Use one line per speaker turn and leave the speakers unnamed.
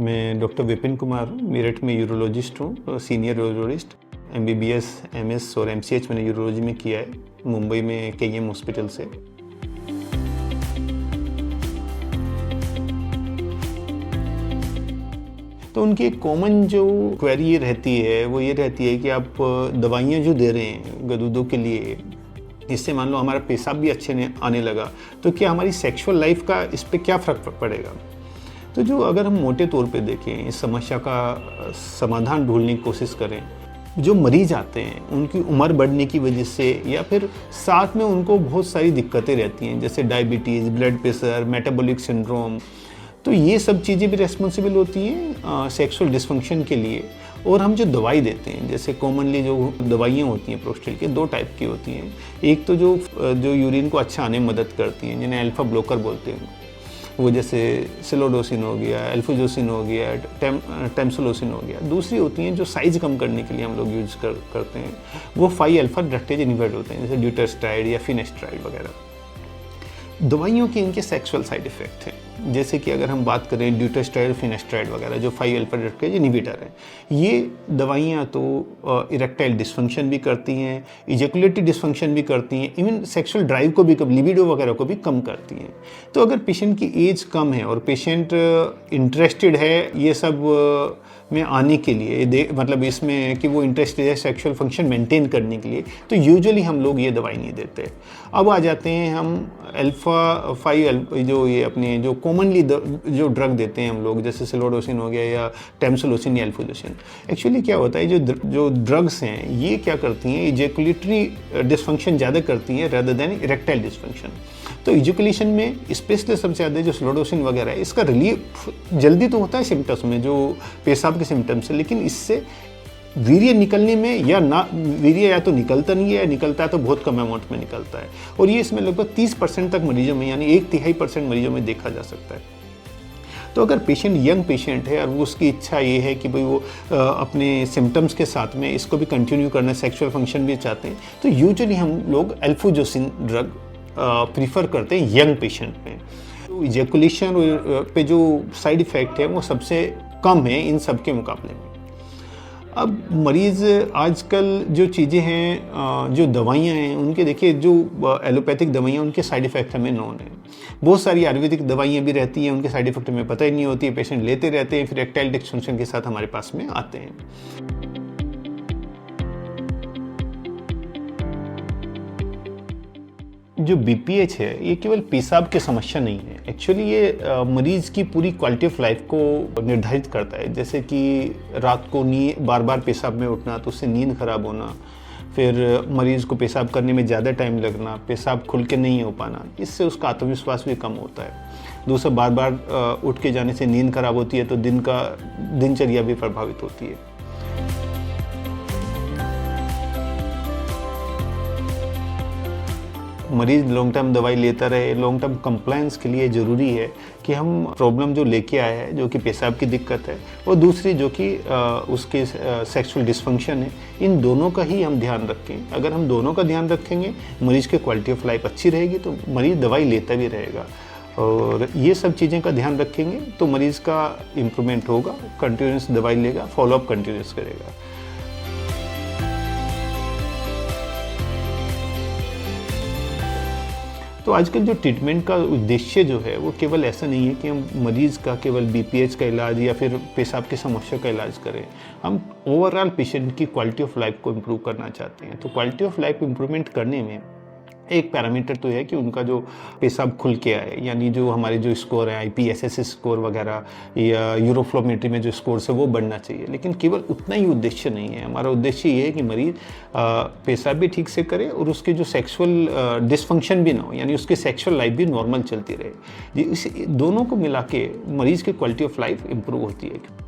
मैं डॉक्टर विपिन कुमार हूँ, मेरठ में यूरोलॉजिस्ट हूँ, सीनियर यूरोलॉजिस्ट। एमबीबीएस, एमएस और एमसीएच मैंने यूरोलॉजी में किया है, मुंबई में केईएम हॉस्पिटल से। तो उनकी एक कॉमन जो क्वेरी ये रहती है वो ये रहती है कि आप दवाइयाँ जो दे रहे हैं गदूदों के लिए, इससे मान लो हमारा पेशाब भी अच्छे ने आने लगा, तो क्या हमारी सेक्सुअल लाइफ का इस पर क्या फ़र्क पड़ेगा। तो जो अगर हम मोटे तौर पे देखें, इस समस्या का समाधान ढूंढने की कोशिश करें, जो मरीज आते हैं उनकी उम्र बढ़ने की वजह से या फिर साथ में उनको बहुत सारी दिक्कतें रहती हैं, जैसे diabetes, blood pressure, metabolic syndrome, तो ये सब चीज़ें भी रेस्पॉन्सिबल होती हैं सेक्सुअल डिस्फंक्शन के लिए। और हम जो दवाई देते हैं, जैसे कॉमनली जो दवाइयाँ होती हैं प्रोस्टेट के, दो टाइप की होती हैं। एक तो जो यूरिन को अच्छा आने में मदद करती हैं, जिन्हें अल्फा ब्लॉकर बोलते हैं, वो जैसे सिलोडोसिन हो गया, एल्फोजोसिन हो गया, टेम्सोलोसिन हो गया। दूसरी होती हैं जो साइज़ कम करने के लिए हम लोग यूज़ करते हैं, वो 5-अल्फा रिडक्टेज इनहिबिटर होते हैं, जैसे ड्यूटेस्टाइड या फिनेस्ट्राइड वगैरह। दवाइयों के इनके सेक्सुअल साइड इफ़ेक्ट हैं, जैसे कि अगर हम बात करें ड्यूटेस्टाइड, फिनेस्ट्राइड वगैरह जो 5-अल्फा रिडक्टेज इनहिबिटर हैं, ये दवाइयाँ तो इरेक्टाइल डिस्फंक्शन भी करती हैं, इजैकुलेटरी डिस्फंक्शन भी करती हैं, इवन सेक्सुअल ड्राइव को भी, लिबिडो वगैरह को भी कम करती हैं। तो अगर पेशेंट की एज कम है और पेशेंट इंटरेस्टेड है ये सब में आने के लिए, मतलब इसमें कि वो इंटरेस्टेड है सेक्सुअल फंक्शन मेंटेन करने के लिए, तो यूजुअली हम लोग ये दवाई नहीं देते। अब आ जाते हैं हम अल्फा 5 जो ये अपने जो कॉमनली जो ड्रग देते हैं हम लोग, जैसे सिलोडोसिन हो गया या टेम्सोलोसिन या एल्फोजोसिन। एक्चुअली क्या होता है, जो ड्रग्स हैं ये क्या करती हैं, इजैकुलेटरी डिस्फंक्शन ज़्यादा करती हैं रेदर देन इरेक्टाइल डिस्फंक्शन। तो इजैकुलेशन में स्पेशली सबसे ज़्यादा जो सिलोडोसिन वगैरह है, इसका रिलीफ जल्दी तो होता है सिम्टम्स में, जो पेशाब के सिम्टम्स है, लेकिन इससे वीर्य निकलने में या ना, वीर्य या तो निकलता नहीं है या निकलता है तो बहुत कम अमाउंट में निकलता है। और ये इसमें लगभग 30% तक मरीजों में, यानी 1/3% मरीजों में देखा जा सकता है। तो अगर पेशेंट यंग पेशेंट है और वो उसकी इच्छा ये है कि भाई वो अपने सिम्टम्स के साथ में इसको भी कंटिन्यू करना, सेक्सुअल फंक्शन भी चाहते हैं, तो यूजुअली हम लोग एल्फोजोसिन ड्रग प्रीफर करते हैं यंग पेशेंट में। तो इजैकुलेशन पे जो साइड इफ़ेक्ट है वो सबसे कम है इन सब के मुकाबले में। अब मरीज़ आजकल जो चीज़ें हैं, जो दवाइयाँ हैं उनके, देखिए जो एलोपैथिक दवाइयाँ उनके साइड इफ़ेक्ट हमें नोन है। बहुत सारी आयुर्वेदिक दवाइयाँ भी रहती हैं, उनके साइड इफ़ेक्ट हमें पता ही नहीं होती है, पेशेंट लेते रहते हैं, फिर इरेक्टाइल डिस्फंक्शन के साथ हमारे पास में आते हैं। जो बीपीएच है ये केवल पेशाब की समस्या नहीं है, एक्चुअली ये मरीज की पूरी क्वालिटी ऑफ लाइफ को निर्धारित करता है। जैसे कि रात को बार बार पेशाब में उठना, तो उससे नींद खराब होना, फिर मरीज़ को पेशाब करने में ज़्यादा टाइम लगना, पेशाब खुल के नहीं हो पाना, इससे उसका आत्मविश्वास भी कम होता है। दूसरा, बार बार उठ के जाने से नींद खराब होती है, तो दिनचर्या भी प्रभावित होती है। मरीज़ लॉन्ग टर्म दवाई लेता रहे, लॉन्ग टर्म कंप्लायंस के लिए ज़रूरी है कि हम प्रॉब्लम जो लेके आए हैं, जो कि पेशाब की दिक्कत है, और दूसरी जो कि उसके सेक्सुअल डिस्फंक्शन है, इन दोनों का ही हम ध्यान रखें। अगर हम दोनों का ध्यान रखेंगे, मरीज़ की क्वालिटी ऑफ लाइफ अच्छी रहेगी, तो मरीज़ दवाई लेता भी रहेगा। और ये सब चीज़ें का ध्यान रखेंगे तो मरीज़ का इम्प्रूवमेंट होगा, कंटिन्यूस दवाई लेगा, फॉलोअप कंटिन्यूस करेगा। तो आजकल जो ट्रीटमेंट का उद्देश्य जो है वो केवल ऐसा नहीं है कि हम मरीज़ का केवल बीपीएच का इलाज या फिर पेशाब की समस्या का इलाज करें। हम ओवरऑल पेशेंट की क्वालिटी ऑफ लाइफ को इम्प्रूव करना चाहते हैं। तो क्वालिटी ऑफ लाइफ इम्प्रूवमेंट करने में एक पैरामीटर तो है कि उनका जो पेशाब खुल के आए, यानी जो हमारे जो स्कोर है IPSS स्कोर वगैरह या यूरोफ्लोमेट्री में जो स्कोर्स है वो बढ़ना चाहिए। लेकिन केवल उतना ही उद्देश्य नहीं है, हमारा उद्देश्य ये है कि मरीज़ पेशाब भी ठीक से करे और उसके जो सेक्सुअल डिसफंक्शन भी ना हो, यानी उसकी सेक्सुअल लाइफ भी नॉर्मल चलती रहे। इस दोनों को मिला के मरीज़ की क्वालिटी ऑफ लाइफ इम्प्रूव होती है।